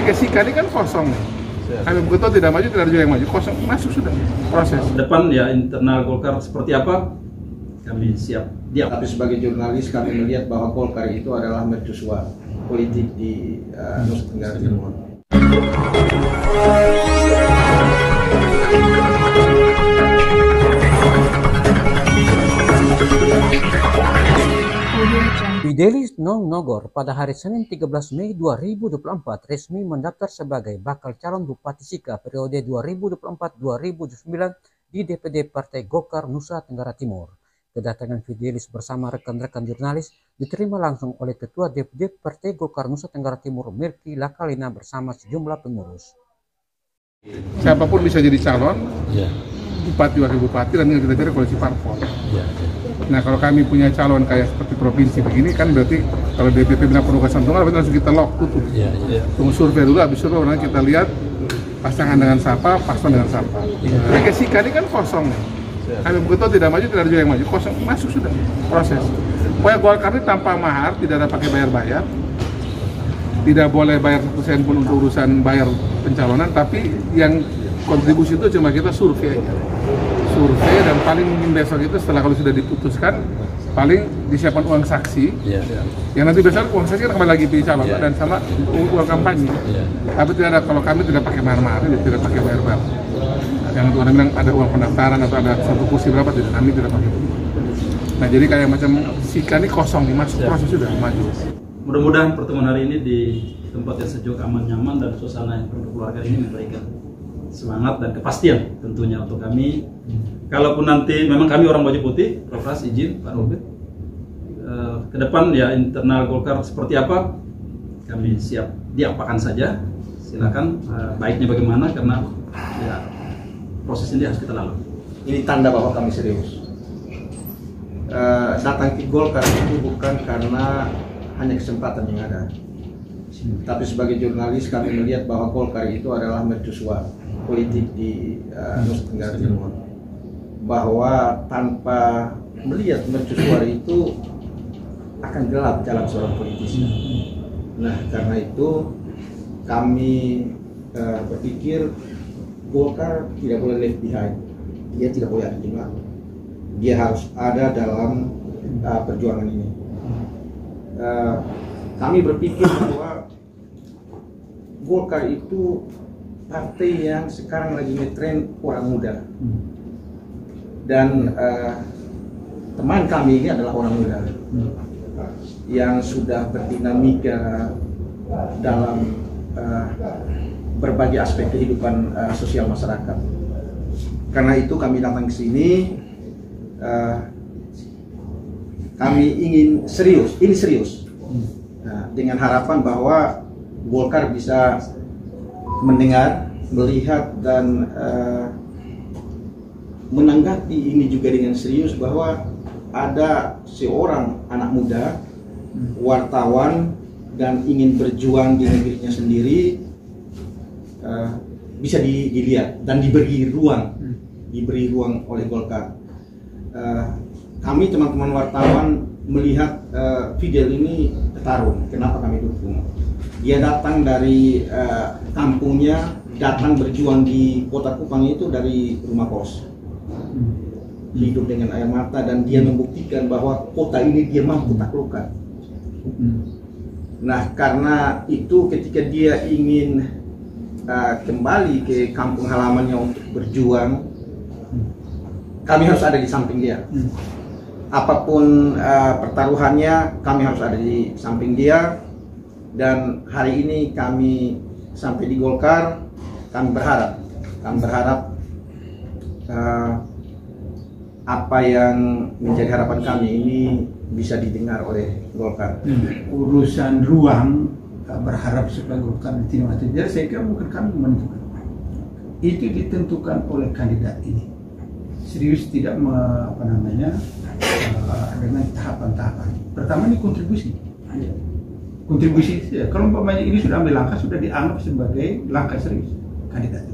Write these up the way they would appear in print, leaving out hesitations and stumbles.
Kesika ini kan kosong nih. Kami betul tidak maju, tidak ada juga yang maju, kosong, masuk sudah proses. Depan ya internal Golkar seperti apa, kami siap. Tapi sebagai jurnalis kami melihat bahwa Golkar itu adalah mercusuar politik di Nusa Tenggara Timur. Fidelis Nongnogor pada hari Senin 13 Mei 2024 resmi mendaftar sebagai bakal calon Bupati Sika periode 2024-2029 di DPD Partai Golkar Nusa Tenggara Timur. Kedatangan Fidelis bersama rekan-rekan jurnalis diterima langsung oleh Ketua DPD Partai Golkar Nusa Tenggara Timur Mirki Lakalina bersama sejumlah pengurus. Siapapun bisa jadi calon, bupati, wakil bupati, dan kita cari koalisi parpol. Nah, kalau kami punya calon kayak seperti provinsi begini kan berarti kalau DPP bilang penugasan tunggal berarti langsung kita lock tutup. Tunggu survei dulu, habis survei nanti kita lihat pasangan dengan siapa, paslon dengan siapa. Kesika ini kan kosong nih. Kami betul tidak maju, tidak ada juga yang maju, kosong, masuk sudah proses. Pokoknya Golkar ini tanpa mahar, tidak ada pakai bayar-bayar, tidak boleh bayar 1 sen pun untuk urusan bayar pencalonan, tapi yang kontribusi itu cuma kita survei aja. Survei, dan paling mungkin besok itu setelah kalau sudah diputuskan paling disiapkan uang saksi yang nanti besok uang saksi kan kembali lagi di calon dan sama uang kampanye. Tapi tidak ada, kalau kami tidak pakai mahar-mahar, tidak pakai bayar-bayar. Yang orang bilang ada uang pendaftaran atau ada satu kursi berapa, tidak, kami tidak pakai itu. Nah, jadi kayak macam Sika ini kosong nih, masuk proses sudah maju. Mudah-mudahan pertemuan hari ini di tempat yang sejuk, aman, nyaman, dan suasana yang penuh keluarga ini memberikan semangat dan kepastian tentunya untuk kami. Kalaupun nanti memang kami orang baju putih, Prof. Ras izin Pak Robert, ke depan ya internal Golkar seperti apa, kami siap diapakan saja. Silakan, baiknya bagaimana, karena ya proses ini harus kita lalui. Ini tanda bahwa kami serius. Datang ke Golkar itu bukan karena hanya kesempatan yang ada, tapi sebagai jurnalis kami melihat bahwa Golkar itu adalah mercusuar politik di Nusa Tenggara Timur, bahwa tanpa melihat mercusuar itu akan gelap jalan seorang politisi. Nah, karena itu kami berpikir Golkar tidak boleh left behind, dia tidak boleh ada di belakang, dia harus ada dalam perjuangan ini. Kami berpikir bahwa Golkar itu partai yang sekarang lagi ngetren orang muda, dan teman kami ini adalah orang muda yang sudah berdinamika dalam berbagai aspek kehidupan sosial masyarakat. Karena itu kami datang ke sini, kami ingin serius, ini serius, dengan harapan bahwa Golkar bisa mendengar, melihat, dan menanggapi ini juga dengan serius, bahwa ada seorang anak muda, wartawan, dan ingin berjuang di negerinya sendiri, bisa dilihat dan diberi ruang oleh Golkar. Kami teman-teman wartawan melihat Fidel ini petarung. Kenapa kami dukung? Dia datang dari kampungnya, datang berjuang di Kota Kupang itu dari rumah kos, hidup dengan air mata, dan dia membuktikan bahwa kota ini dia mampu taklukkan. Nah, karena itu ketika dia ingin kembali ke kampung halamannya untuk berjuang, kami harus ada di samping dia. Apapun pertaruhannya, kami harus ada di samping dia. Dan hari ini kami sampai di Golkar, kami berharap apa yang menjadi harapan kami ini bisa didengar oleh Golkar. Urusan ruang berharap supaya Golkar diterima atau tidak, saya kira bukan kami menentukan. Itu ditentukan oleh kandidat ini. Serius tidak dengan tahapan-tahapan. Pertama ini kontribusi. Kontribusi, kalau umpamanya ini sudah ambil langkah, sudah dianggap sebagai langkah serius kandidat.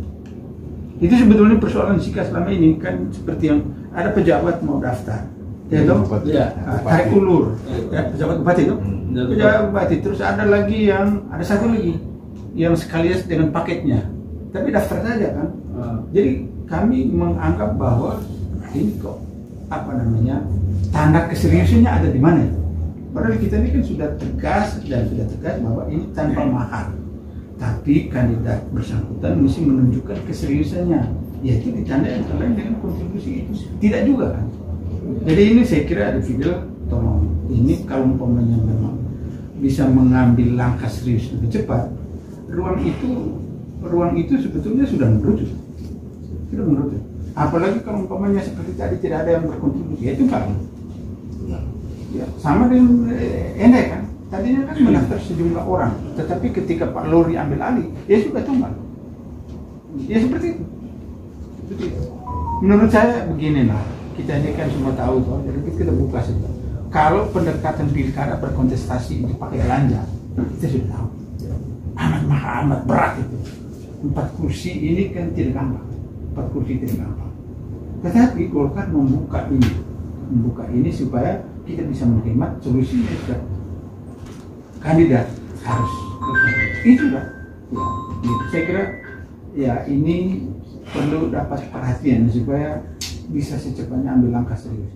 Itu sebetulnya persoalan Sika selama ini kan seperti yang ada pejabat mau daftar, tarik ulur, pejabat bupati itu, pejabat bupati, terus ada lagi yang ada satu lagi yang sekalian dengan paketnya, tapi daftar saja kan. Jadi kami menganggap bahwa ini kok tanda keseriusannya ada di mana? Padahal kita ini kan sudah tegas bahwa ini tanpa mahar. Tapi kandidat bersangkutan mesti menunjukkan keseriusannya, yaitu ditandai antara lain dengan kontribusi itu. Tidak juga kan? Jadi ini saya kira ada video, tolong ini kalau umpamanya memang bisa mengambil langkah serius lebih cepat, ruang itu sebetulnya sudah mengerucut. Apalagi kalau umpamanya seperti tadi tidak ada yang berkontribusi, itu kan ya, sama dengan Ende kan. Tadinya kan mendaftar sejumlah orang, tetapi ketika Pak Lori ambil alih, ya sudah tumbang. Ya seperti itu. Menurut saya beginilah, kita ini kan semua tahu toh, jadi kita buka saja. Kalau pendekatan pilkada berkontestasi itu pakai belanja, kita sudah tahu. Amat berat itu. 4 kursi ini kan tidak gampang. 4 kursi tidak gampang. Tetapi Golkar membuka ini supaya kita bisa menghemat solusinya sudah. Kandidat harus itu lah. Ya, gitu. Saya kira ya ini perlu dapat perhatian supaya bisa secepatnya ambil langkah serius.